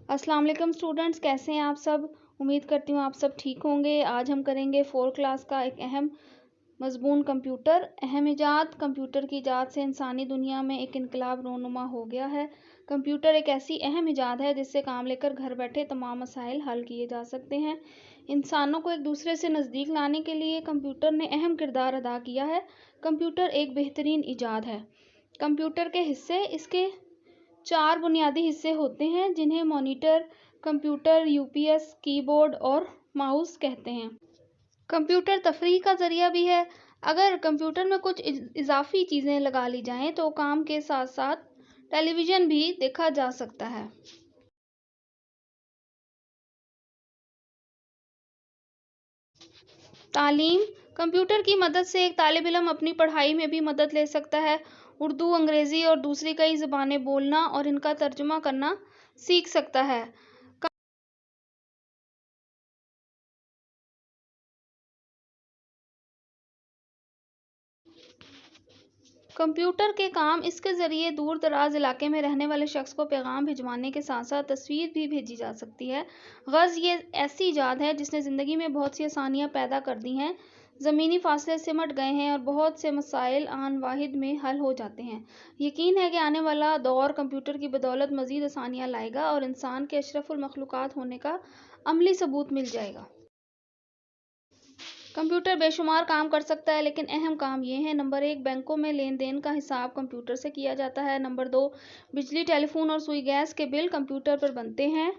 अस्सलाम वालेकुम स्टूडेंट्स, कैसे हैं आप सब। उम्मीद करती हूँ आप सब ठीक होंगे। आज हम करेंगे 4th क्लास का एक अहम मज़मून कंप्यूटर। अहम इजाद, कंप्यूटर की इजाद से इंसानी दुनिया में एक इनकलाब रोनुमा हो गया है। कंप्यूटर एक ऐसी अहम इजाद है जिससे काम लेकर घर बैठे तमाम मसाइल हल किए जा सकते हैं। इंसानों को एक दूसरे से नज़दीक लाने के लिए कंप्यूटर ने अहम किरदार अदा किया है। कंप्यूटर एक बेहतरीन इजाद है। कंप्यूटर के हिस्से इसके 4 बुनियादी हिस्से होते हैं जिन्हें मॉनिटर, कंप्यूटर, यूपीएस, कीबोर्ड और माउस कहते हैं। कंप्यूटर तफरीह का ज़रिया भी है। अगर कंप्यूटर में कुछ इजाफी चीज़ें लगा ली जाएं तो काम के साथ साथ टेलीविज़न भी देखा जा सकता है। तालीम, कंप्यूटर की मदद से एक तालिब इल्म अपनी पढ़ाई में भी मदद ले सकता है। उर्दू, अंग्रेज़ी और दूसरी कई ज़बानें बोलना और इनका तर्जुमा करना सीख सकता है। कंप्यूटर के काम इसके ज़रिए दूर दराज इलाके में रहने वाले शख्स को पैगाम भिजवाने के साथ साथ तस्वीर भी भेजी जा सकती है। गज़ ये ऐसी इजाद है जिसने ज़िंदगी में बहुत सी आसानियाँ पैदा कर दी हैं। ज़मीनी फासले सिमट गए हैं और बहुत से मसाइल आन वाहिद में हल हो जाते हैं। यकीन है कि आने वाला दौर कंप्यूटर की बदौलत मज़ीद आसानियाँ लाएगा और इंसान के अशरफुल मखलूक़ात होने का अमली सबूत मिल जाएगा। कंप्यूटर बेशुमार काम कर सकता है, लेकिन अहम काम ये हैं। नंबर 1, बैंकों में लेन देन का हिसाब कंप्यूटर से किया जाता है। नंबर 2, बिजली, टेलीफोन और सुई गैस के बिल कंप्यूटर पर बनते हैं।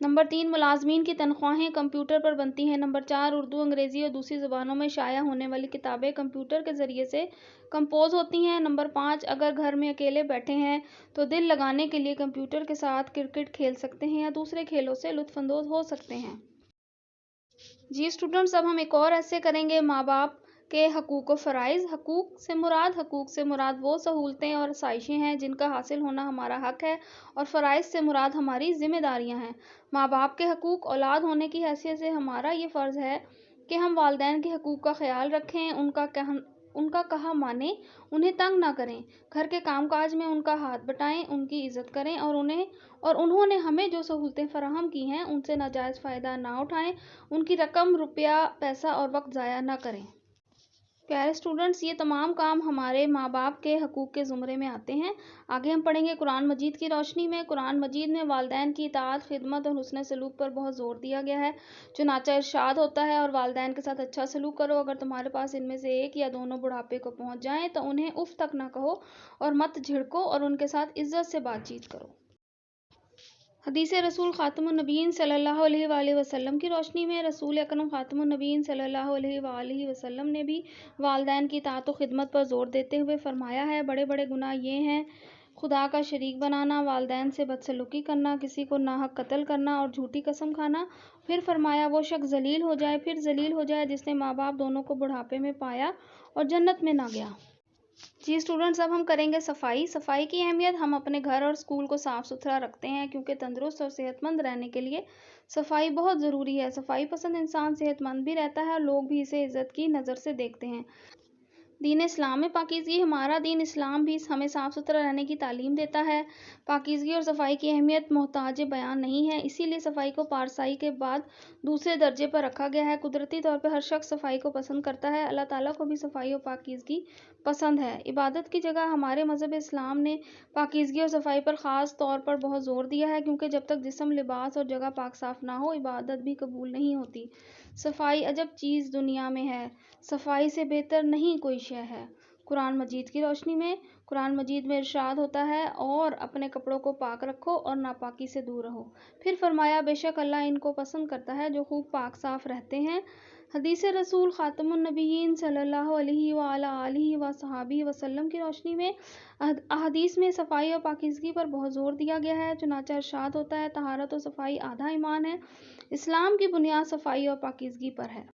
नंबर 3, मुलाजमीन की तनख्वाहें कंप्यूटर पर बनती हैं। नंबर 4, उर्दू, अंग्रेज़ी और दूसरी ज़बानों में शाया होने वाली किताबें कंप्यूटर के ज़रिए से कंपोज होती हैं। नंबर 5, अगर घर में अकेले बैठे हैं तो दिल लगाने के लिए कंप्यूटर के साथ क्रिकेट खेल सकते हैं या दूसरे खेलों से लुत्फ़अंदोज़ हो सकते हैं। जी स्टूडेंट्स, अब हम एक और ऐसे करेंगे माँ बाप के हकूक़ व फ़राइज़। हकूक़ से मुराद वो सहूलतें और आसाइशें हैं जिनका हासिल होना हमारा हक़ है, और फ़राइज़ से मुराद हमारी ज़िम्मेदारियाँ हैं। माँ बाप के हकूक़, औलाद होने की हैसियत से हमारा ये फ़र्ज़ है कि हम वालिदैन के हकूक़ का ख़याल रखें, उनका कहा मानें, उन्हें तंग ना करें, घर के कामकाज में उनका हाथ बटाएं, उनकी इज़्ज़त करें और उन्होंने हमें जो सहूलतें फ़राहम की हैं उनसे नाजायज़ फ़ायदा ना उठाएं, उनकी रकम, रुपया, पैसा और वक्त ज़ाया ना करें। प्यारे स्टूडेंट्स, ये तमाम काम हमारे माँ बाप के हकूक़ के ज़ुमरे में आते हैं। आगे हम पढ़ेंगे कुरान मजीद की रोशनी में। कुरान मजीद में वालिदैन की इताअत, खिदमत और हुस्न सलूक पर बहुत ज़ोर दिया गया है। चुनांचे इरशाद होता है, और वालिदैन के साथ अच्छा सलूक करो। अगर तुम्हारे पास इनमें से एक या दोनों बुढ़ापे को पहुँच जाएं तो उन्हें उफ़ तक ना कहो और मत झिड़को, और उनके साथ इज़्ज़त से बातचीत करो। हदीस रसूल ख़ातमुन नबीय्यीन सल्लल्लाहु अलैहि वसल्लम की रोशनी में रसूल अकरम ख़ातमुन नबीय्यीन सल्लल्लाहु अलैहि वसल्लम ने भी वालिदैन की इताअत व खिदमत पर ज़ोर देते हुए फ़रमाया है, बड़े बड़े गुनाह ये हैं: खुदा का शरीक बनाना, वालिदैन से बदसलूकी करना, किसी को नाहक कत्ल करना और झूठी कसम खाना। फिर फ़रमाया, वो शख्स फिर ज़लील हो जाए जिसने माँ बाप दोनों को बुढ़ापे में पाया और जन्नत में ना गया। जी स्टूडेंट्स, अब हम करेंगे सफाई की अहमियत। हम अपने घर और स्कूल को साफ़ सुथरा रखते हैं क्योंकि तंदुरुस्त और सेहतमंद रहने के लिए सफाई बहुत ज़रूरी है। सफाई पसंद इंसान सेहतमंद भी रहता है और लोग भी इसे इज़्ज़त की नज़र से देखते हैं। दीन इस्लाम में पाकीज़गी, हमारा दीन इस्लाम भी हमें साफ़ सुथरा रहने की तालीम देता है। पाकीज़गी और सफाई की अहमियत मोहताज बयान नहीं है, इसीलिए सफाई को पारसाई के बाद दूसरे दर्जे पर रखा गया है। कुदरती तौर पर हर शख्स सफाई को पसंद करता है। अल्लाह ताला को भी सफाई और पाकीज़गी पसंद है। इबादत की जगह हमारे मज़हब इस्लाम ने पाकीज़गी और सफाई पर ख़ास तौर पर बहुत ज़ोर दिया है, क्योंकि जब तक जिस्म, लिबास और जगह पाक साफ़ ना हो, इबादत भी कबूल नहीं होती। सफाई अजब चीज़ दुनिया में है, सफाई से बेहतर नहीं कोई शय है। कुरान मजीद की रोशनी में, कुरान मजीद में इरशाद होता है, और अपने कपड़ों को पाक रखो और नापाकी से दूर रहो। फिर फरमाया, बेशक अल्लाह इनको पसंद करता है जो खूब पाक साफ रहते हैं। हदीस रसूल ख़ातमुन नबीय्यीन सल्लल्लाहु अलैहि व अला आलिहि व सहाबिहि वसल्लम की रोशनी में अहादीस में सफाई और पाकीज़गी पर बहुत ज़ोर दिया गया है। चुनांचे इरशाद होता है, तहारत और सफाई आधा ईमान है। इस्लाम की बुनियाद सफाई और पाकीज़गी पर है।